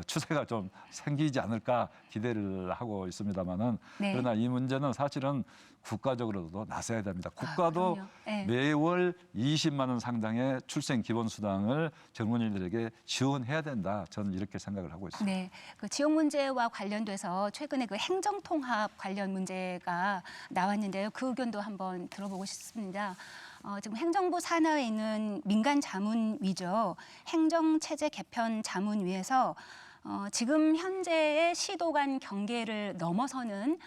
추세가 좀 생기지 않을까 기대를 하고 있습니다만은 네. 그러나 이 문제는 사실은 국가적으로도 나서야 됩니다. 국가도 그럼요. 네. 매월 20만 원 상당의 출생 기본 수당을 젊은이들에게 지원해야 된다. 저는 이렇게 생각을 하고 있습니다. 네, 그 지역 문제와 관련돼서 최근에 그 행정통합 관련 문제가 나왔는데요. 그 의견도 한번 들어보고 싶습니다. 지금 행정부 산하에 있는 민간 자문위죠. 행정체제 개편 자문위에서 지금 현재의 시도 간 경계를 넘어서는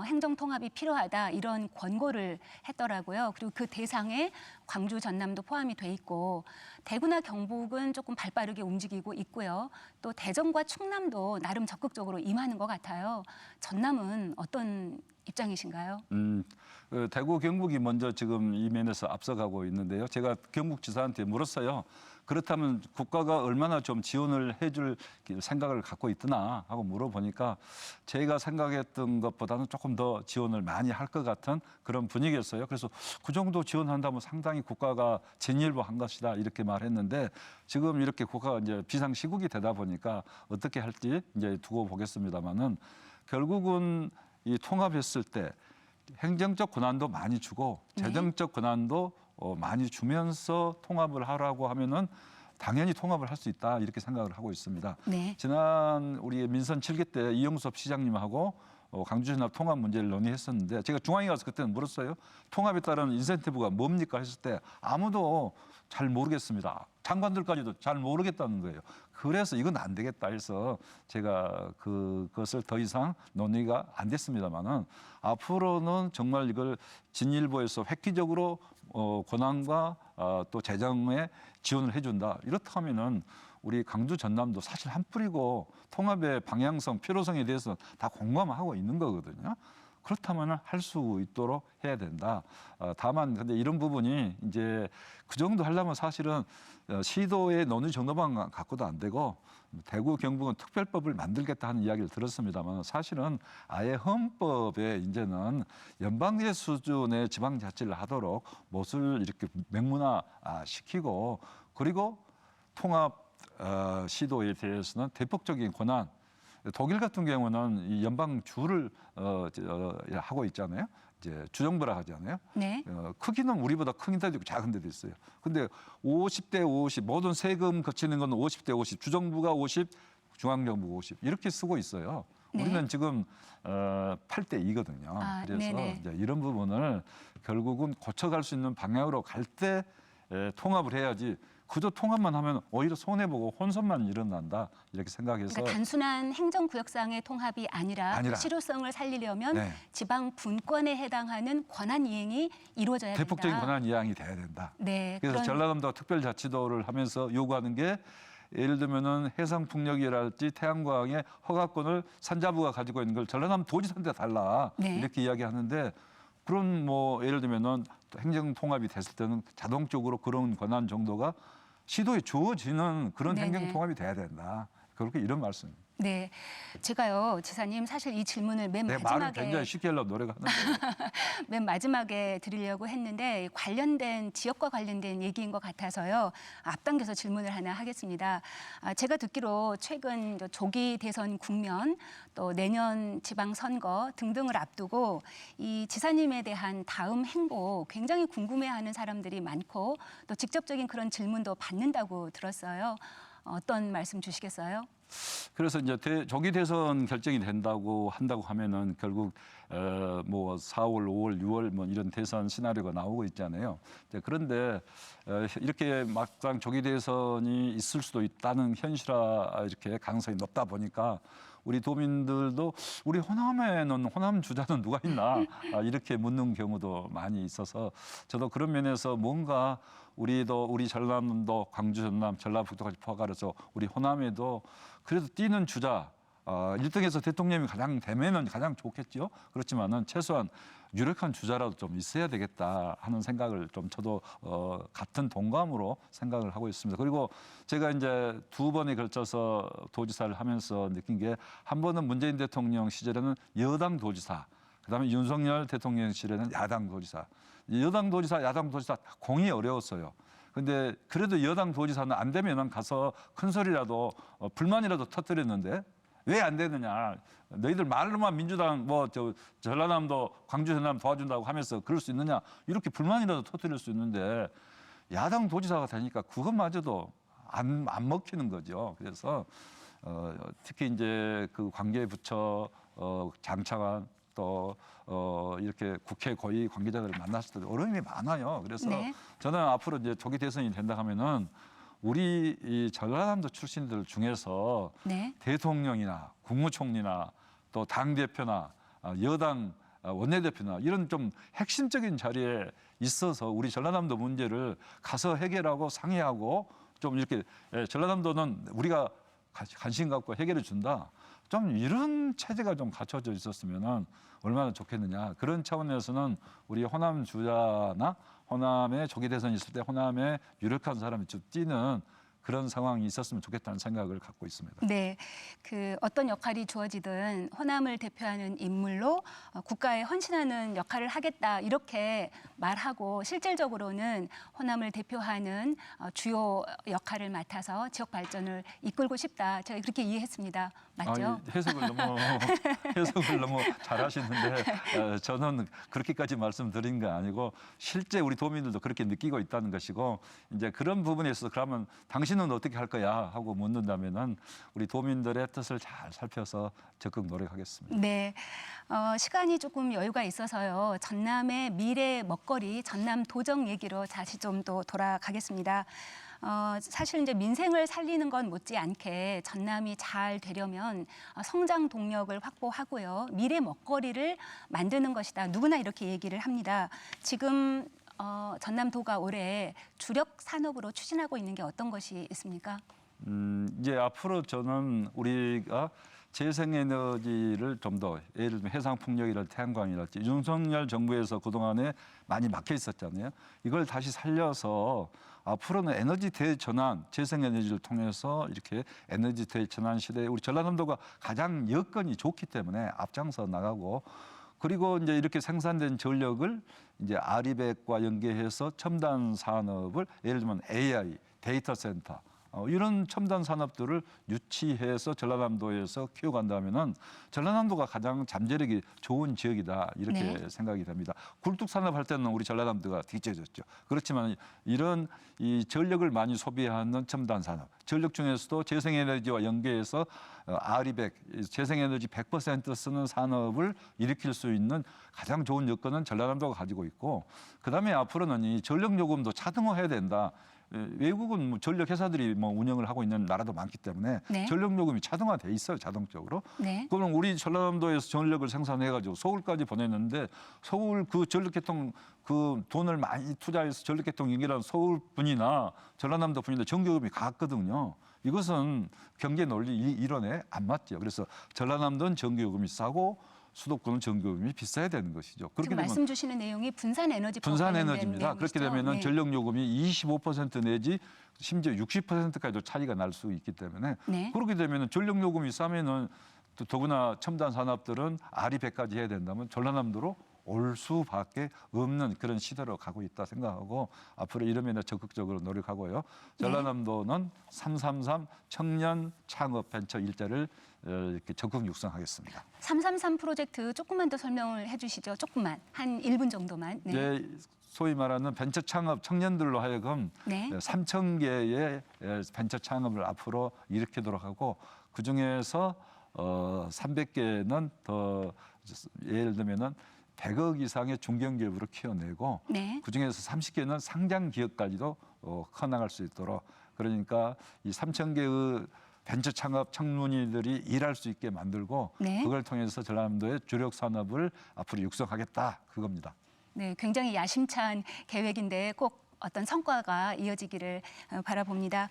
행정통합이 필요하다 이런 권고를 했더라고요. 그리고 그 대상에 광주, 전남도 포함이 돼 있고 대구나 경북은 조금 발빠르게 움직이고 있고요. 또 대전과 충남도 나름 적극적으로 임하는 것 같아요. 전남은 어떤 입장이신가요? 대구, 경북이 먼저 지금 이 면에서 앞서가고 있는데요. 제가 경북지사한테 물었어요. 그렇다면 국가가 얼마나 좀 지원을 해줄 생각을 갖고 있더나 하고 물어보니까 제가 생각했던 것보다는 조금 더 지원을 많이 할 것 같은 그런 분위기였어요. 그래서 그 정도 지원한다면 상당히 국가가 진일보한 것이다 이렇게 말했는데 지금 이렇게 국가가 이제 비상시국이 되다 보니까 어떻게 할지 이제 두고 보겠습니다만은 결국은 이 통합했을 때 행정적 권한도 많이 주고 재정적 권한도 많이 주면서 통합을 하라고 하면은 당연히 통합을 할 수 있다 이렇게 생각을 하고 있습니다. 네. 지난 우리 민선 7기 때 이영섭 시장님하고 광주전납 통합 문제를 논의했었는데 제가 중앙에 가서 그때는 물었어요. 통합에 따른 인센티브가 뭡니까 했을 때 아무도 잘 모르겠습니다. 장관들까지도 잘 모르겠다는 거예요. 그래서 이건 안 되겠다 해서 제가 그것을 더 이상 논의가 안 됐습니다만은 앞으로는 정말 이걸 진일보에서 획기적으로 권한과 또 재정에 지원을 해준다. 이렇다면은 우리 강주 전남도 사실 한 뿌리고 통합의 방향성, 필요성에 대해서 다 공감하고 있는 거거든요. 그렇다면 할 수 있도록 해야 된다. 다만 근데 이런 부분이 이제 그 정도 하려면 사실은 시도의 논의 정도만 갖고도 안 되고 대구 경북은 특별법을 만들겠다 하는 이야기를 들었습니다만 사실은 아예 헌법에 이제는 연방제 수준의 지방자치를 하도록 못을 이렇게 명문화시키고 그리고 통합 시도에 대해서는 대폭적인 권한. 독일 같은 경우는 이 연방주를 하고 있잖아요. 이제 주정부라 하잖아요. 네. 크기는 우리보다 큰 데도 있고 작은 데도 있어요. 근데 50대 50 모든 세금 거치는 건 50대 50 주정부가 50 중앙정부가 50 이렇게 쓰고 있어요. 네. 우리는 지금 8대 2거든요. 그래서 네네. 이제 이런 부분을 결국은 고쳐갈 수 있는 방향으로 갈 때 통합을 해야지. 그저 통합만 하면 오히려 손해보고 혼선만 일어난다 이렇게 생각해서 그러니까 단순한 행정구역상의 통합이 아니라 실효성을 살리려면 네. 지방 분권에 해당하는 권한 이행이 이루어져야 대폭적인 된다. 권한 이양이 돼야 된다. 네, 그래서 전라남도가 특별자치도를 하면서 요구하는 게 예를 들면은 해상풍력이랄지 태양광의 허가권을 산자부가 가지고 있는 걸 전라남 도지사한테 달라 네. 이렇게 이야기하는데 그런 뭐 예를 들면은 행정 통합이 됐을 때는 자동적으로 그런 권한 정도가 시도에 주어지는 그런 네네. 행정 통합이 돼야 된다. 그렇게 이런 말씀입니다. 네, 제가요, 지사님 사실 이 질문을 맨 내 말을 마지막에 굉장히 쉽게 하려고 노력하는 거예요. 맨 마지막에 드리려고 했는데 관련된 지역과 관련된 얘기인 것 같아서요. 앞당겨서 질문을 하나 하겠습니다. 제가 듣기로 최근 조기 대선 국면 또 내년 지방선거 등등을 앞두고 이 지사님에 대한 다음 행보 굉장히 궁금해하는 사람들이 많고 또 직접적인 그런 질문도 받는다고 들었어요. 어떤 말씀 주시겠어요? 그래서 이제 조기 대선 결정이 한다고 하면은 결국 뭐 4월, 5월, 6월 뭐 이런 대선 시나리오가 나오고 있잖아요. 그런데 이렇게 막상 조기 대선이 있을 수도 있다는 현실화 이렇게 가능성이 높다 보니까 우리 도민들도 우리 호남에는 호남 주자는 누가 있나 이렇게 묻는 경우도 많이 있어서 저도 그런 면에서 뭔가 우리 전남도 광주, 전남, 전라북도까지 포괄해서 우리 호남에도 그래도 뛰는 주자 1등에서 대통령이 가장 되면은 가장 좋겠죠. 그렇지만은 최소한 유력한 주자라도 좀 있어야 되겠다 하는 생각을 좀 저도 같은 동감으로 생각을 하고 있습니다. 그리고 제가 이제 두 번에 걸쳐서 도지사를 하면서 느낀 게 한 번은 문재인 대통령 시절에는 여당 도지사, 그다음에 윤석열 대통령 시절에는 야당 도지사. 여당 도지사, 야당 도지사 공이 어려웠어요. 근데 그래도 여당 도지사는 안 되면은 가서 큰 소리라도 불만이라도 터뜨렸는데 왜 안 되느냐? 너희들 말로만 민주당 전라남도 광주 전남 도와준다고 하면서 그럴 수 있느냐? 이렇게 불만이라도 터뜨릴 수 있는데 야당 도지사가 되니까 그것마저도 안 먹히는 거죠. 그래서 특히 이제 그 관계부처 장차관 또 이렇게 국회 고위 관계자들을 만났을 때 어려움이 많아요. 그래서 네. 저는 앞으로 이제 조기 대선이 된다 하면은 우리 이 전라남도 출신들 중에서 네. 대통령이나 국무총리나 또 당 대표나 여당 원내대표나 이런 좀 핵심적인 자리에 있어서 우리 전라남도 문제를 가서 해결하고 상의하고 좀 이렇게 전라남도는 우리가 관심 갖고 해결해 준다. 좀 이런 체제가 좀 갖춰져 있었으면 얼마나 좋겠느냐. 그런 차원에서는 우리 호남 주자나 호남에 조기 대선이 있을 때 호남에 유력한 사람이 좀 뛰는 그런 상황이 있었으면 좋겠다는 생각을 갖고 있습니다. 네, 그 어떤 역할이 주어지든 호남을 대표하는 인물로 국가에 헌신하는 역할을 하겠다 이렇게 말하고 실질적으로는 호남을 대표하는 주요 역할을 맡아서 지역 발전을 이끌고 싶다. 제가 그렇게 이해했습니다. 맞죠? 해석을 너무 잘하시는데 저는 그렇게까지 말씀드린 게 아니고 실제 우리 도민들도 그렇게 느끼고 있다는 것이고 이제 그런 부분에 있어서 그러면 당신 당신은 어떻게 할 거야 하고 묻는다면은 우리 도민들의 뜻을 잘 살펴서 적극 노력하겠습니다. 네, 시간이 조금 여유가 있어서요. 전남의 미래 먹거리, 전남 도정 얘기로 다시 좀 또 돌아가겠습니다. 사실 이제 민생을 살리는 건 못지않게 전남이 잘 되려면 성장 동력을 확보하고요. 미래 먹거리를 만드는 것이다. 누구나 이렇게 얘기를 합니다. 지금 전남도가 올해 주력 산업으로 추진하고 있는 게 어떤 것이 있습니까? 이제 앞으로 저는 우리가 재생에너지를 좀 더 예를 들면 해상풍력이랄지 태양광이랄지 윤석열 정부에서 그동안에 많이 막혀 있었잖아요. 이걸 다시 살려서 앞으로는 에너지 대전환, 재생에너지를 통해서 이렇게 에너지 대전환 시대에 우리 전라남도가 가장 여건이 좋기 때문에 앞장서 나가고 그리고 이제 이렇게 생산된 전력을 이제 아리백과 연계해서 첨단 산업을 예를 들면 AI, 데이터 센터 이런 첨단 산업들을 유치해서 전라남도에서 키워간다면은 전라남도가 가장 잠재력이 좋은 지역이다 이렇게 네. 생각이 됩니다. 굴뚝 산업 할 때는 우리 전라남도가 뒤처졌죠. 그렇지만 이런 이 전력을 많이 소비하는 첨단 산업, 전력 중에서도 재생에너지와 연계해서 아리백, 재생에너지 100% 쓰는 산업을 일으킬 수 있는 가장 좋은 여건은 전라남도가 가지고 있고, 그다음에 앞으로는 이 전력 요금도 차등화해야 된다. 외국은 뭐 전력 회사들이 뭐 운영을 하고 있는 나라도 많기 때문에 네. 전력 요금이 차등화돼 있어요, 자동적으로. 네. 그럼 우리 전라남도에서 전력을 생산해가지고 서울까지 보냈는데 서울 그 전력계통 그 돈을 많이 투자해서 전력계통 연결한 서울뿐이나 전라남도 뿐이나 전기요금이 같거든요. 이것은 경제 논리 이론에 안 맞죠. 그래서 전라남도는 전기요금이 싸고 수도권은 전기요금이 비싸야 되는 것이죠. 그렇게 지금 되면 말씀 주시는 내용이 분산 에너지 분산 에너지입니다. 그렇게 되면은 네. 전력 요금이 25% 내지 심지어 60%까지도 차이가 날 수 있기 때문에 네. 그렇게 되면은 전력 요금이 싸면은 더구나 첨단 산업들은 아리백까지 해야 된다면 전라남도로 올 수밖에 없는 그런 시대로 가고 있다 생각하고 앞으로 이런 면에 적극적으로 노력하고요. 전라남도는 333 청년 창업 벤처 일자를 이렇게 적극 육성하겠습니다. 333 프로젝트 조금만 더 설명을 해주시죠. 조금만 한 1분 정도만. 네. 예, 소위 말하는 벤처 창업 청년들로 하여금 네. 3천 개의 벤처 창업을 앞으로 일으키도록 하고 그 중에서 300개는 더 예를 들면은 100억 이상의 중견기업으로 키워내고 네. 그 중에서 30개는 상장 기업까지도 커나갈 수 있도록 그러니까 이 3천 개의 벤처 창업 청문이들이 일할 수 있게 만들고 네. 그걸 통해서 전라남도의 주력 산업을 앞으로 육성하겠다 그겁니다. 네, 굉장히 야심찬 계획인데 꼭 어떤 성과가 이어지기를 바라봅니다.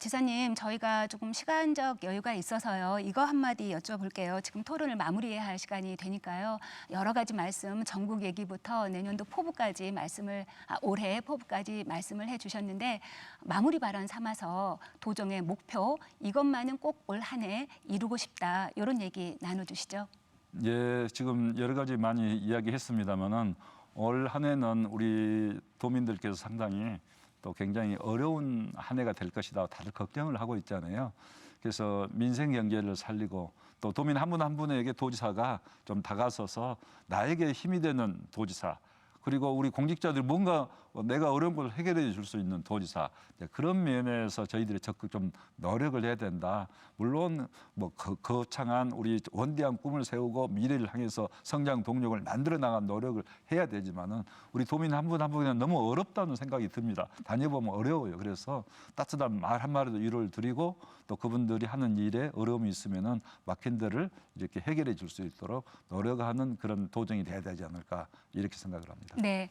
지사님, 저희가 조금 시간적 여유가 있어서요. 이거 한마디 여쭤볼게요. 지금 토론을 마무리해야 할 시간이 되니까요. 여러 가지 말씀, 전국 얘기부터 내년도 포부까지 말씀을, 올해 포부까지 말씀을 해주셨는데 마무리 발언 삼아서 도정의 목표, 이것만은 꼭 올 한 해 이루고 싶다. 이런 얘기 나눠주시죠. 예, 지금 여러 가지 많이 이야기했습니다만은 올 한 해는 우리 도민들께서 상당히 또 굉장히 어려운 한 해가 될 것이다. 다들 걱정을 하고 있잖아요. 그래서 민생 경제를 살리고 또 도민 한 분 한 분에게 도지사가 좀 다가서서 나에게 힘이 되는 도지사 그리고 우리 공직자들 뭔가 내가 어려운 걸 해결해 줄 수 있는 도지사 그런 면에서 저희들이 적극 좀 노력을 해야 된다. 물론 뭐 거창한 우리 원대한 꿈을 세우고 미래를 향해서 성장 동력을 만들어 나간 노력을 해야 되지만은 우리 도민 한 분 한 분이 너무 어렵다는 생각이 듭니다. 다녀보면 어려워요. 그래서 따뜻한 말 한마디도 위로를 드리고 또 그분들이 하는 일에 어려움이 있으면은 막힌 데를 이렇게 해결해 줄 수 있도록 노력하는 그런 도정이 돼야 되지 않을까 이렇게 생각을 합니다. 네,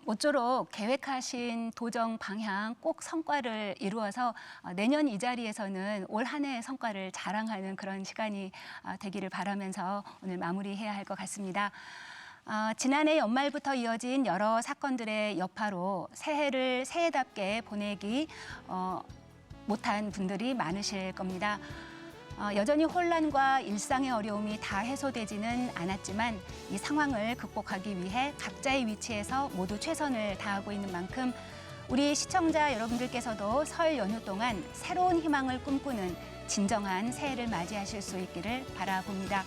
모쪼록 계획하신 도정 방향 꼭 성과를 이루어서 내년 이 자리에서는 올 한 해의 성과를 자랑하는 그런 시간이 되기를 바라면서 오늘 마무리해야 할 것 같습니다. 지난해 연말부터 이어진 여러 사건들의 여파로 새해를 새해답게 보내기 못한 분들이 많으실 겁니다. 여전히 혼란과 일상의 어려움이 다 해소되지는 않았지만 이 상황을 극복하기 위해 각자의 위치에서 모두 최선을 다하고 있는 만큼 우리 시청자 여러분들께서도 설 연휴 동안 새로운 희망을 꿈꾸는 진정한 새해를 맞이하실 수 있기를 바라봅니다.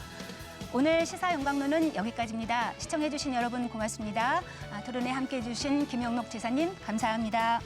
오늘 시사영광로는 여기까지입니다. 시청해주신 여러분 고맙습니다. 토론에 함께해 주신 김영록 지사님 감사합니다.